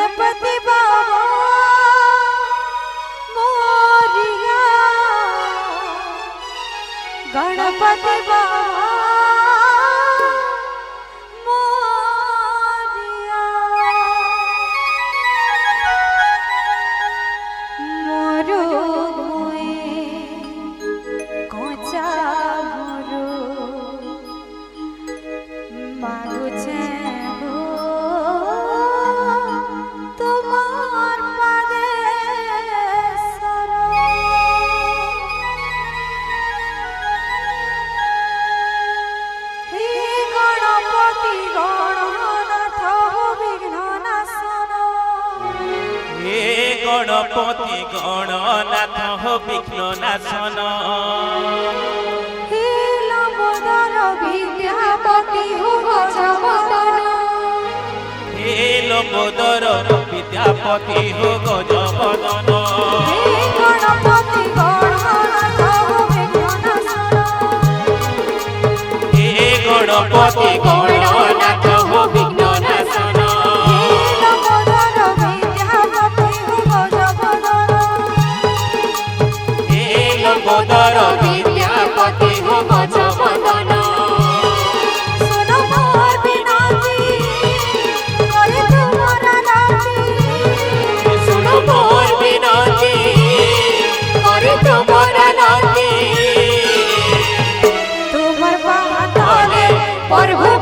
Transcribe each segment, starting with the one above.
गणपति बाबा मोरिया गणपति बाबा मोरिया मोरू मोए कोचा मोरू मागुछे गणपति गणनाथ हो विघ्न नाशन हे लंबोदर विद्यापति हो गजबदन हे लंबोदर विद्यापति हो गजबदन हे गणपति गणनाथ हो विघ्न नाशन हे गणपति गणनाथ हो विघ्न नाशन लंबोदर विद्यापति हो गजबदन सुनो मोर विनती करे तुम्हारा नाती सुनो मोर विनती करे तुम्हारा नाती तुम्हार बात प्रभु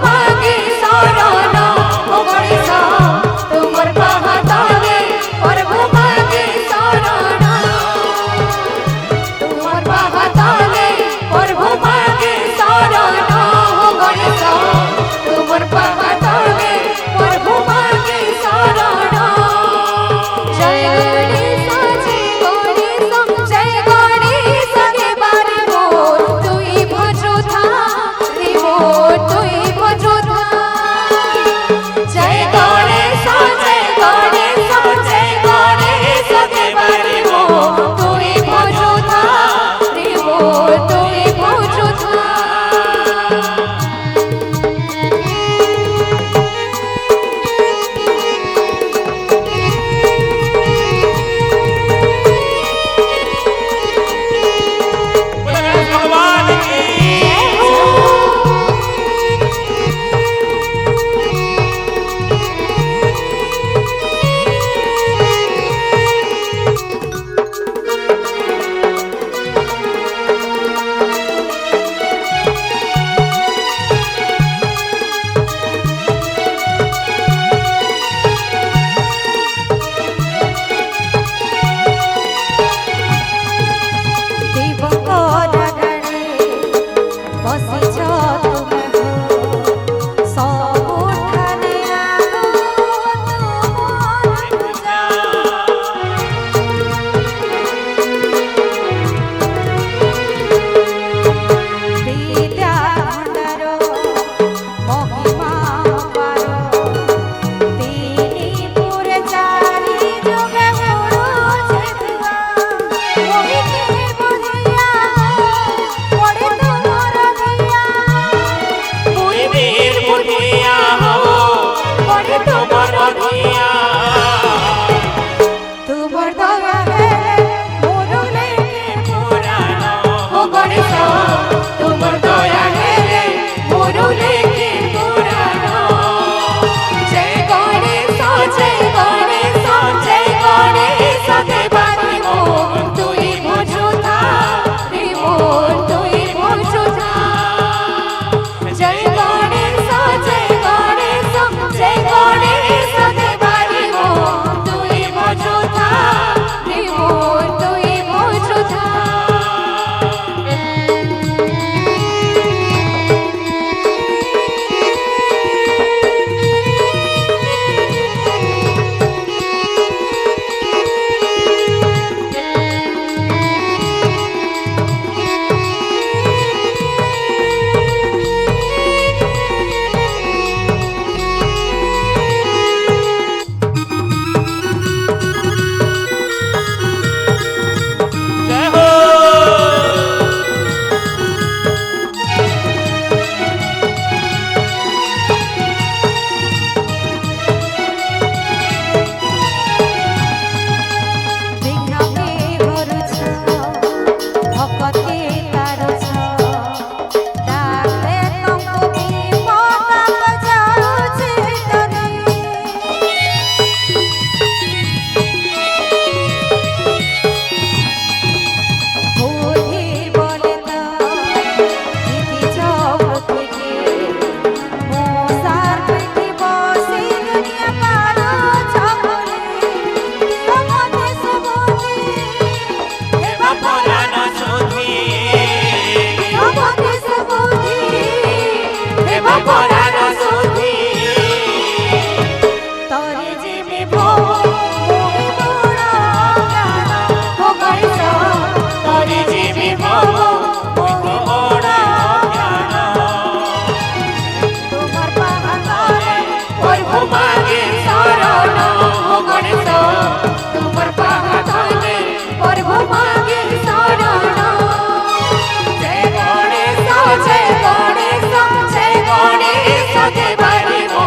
পরাণ সুধি তরে যেবে ভব মোরে বড় জ্ঞান ও গণেশ তরে জীবে ভব মোহে বড় জ্ঞান তোমার পাহাড়ে প্রভু মাগে শরণ ও গণেশ তোমার পাহাড়ে প্রভু মাগে শরণ জয় গণেশ জয় গণেশ জয় গণেশ দেবারি মো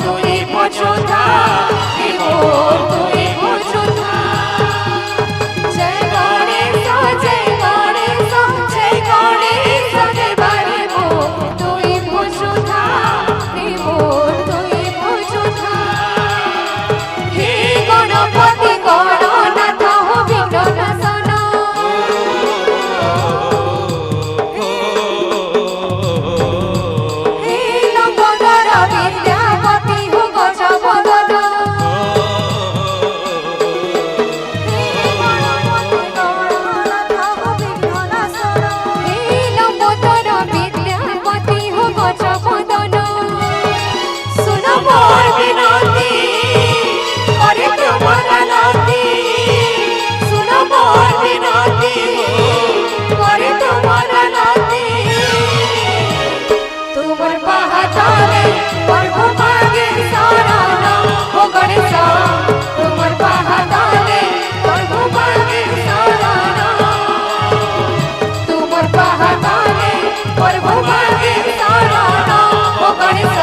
তুই পছুধা মো তুই পছুধা জয় গণেশ জয় গণেশ জয় গণেশ দেবারি মো তুই পছুধা দেবো তুই বুঝুধা হে গণপতি গণনাথ বিঘ্ন নাশন হে লম্বোদর বিদ্যাপতি হো গজবদন হে গণপতি গণনাথ বিঘ্ন নাশন হে লম্বোদর বিদ্যাপতি হো গজবদন শুনো মোর বিনতি করে তোমার আনতি শুনো মোর বিনতি করে তোমার আনতি তোমার পাহাড়ে প্রভু মাগে শরণ ও গণেশ তোমার পাহাড়ে প্রভু মাগে শরণ তোমার পাহাড়ে প্রভু মাগে শরণ ও গণেশ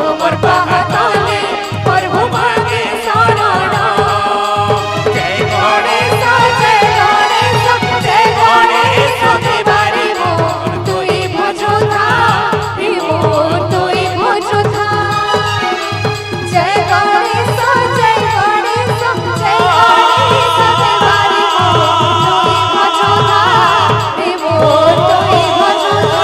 তোমার পাহাড়ে প্রভু মাগে শরণ জয় গণেশ জয় গণেশ জয় গণেশ দেবারি মো তুই ভজুধা তুই ভজুধা জয় গণেশ জয় গণেশ জয় গণেশ দেবারি মো তুই ভজুধা তুই ভজুধা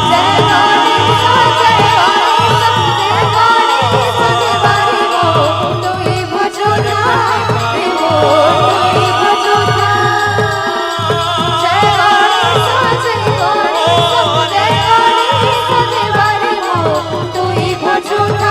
জয় গণেশ জয় গণেশ জয় গণেশ দেবারি মো তুই ভজুধা তুই ভজুধা জয় গণেশ জয় গণেশ জয় গণেশ দেবারি মো তুই ভজুধা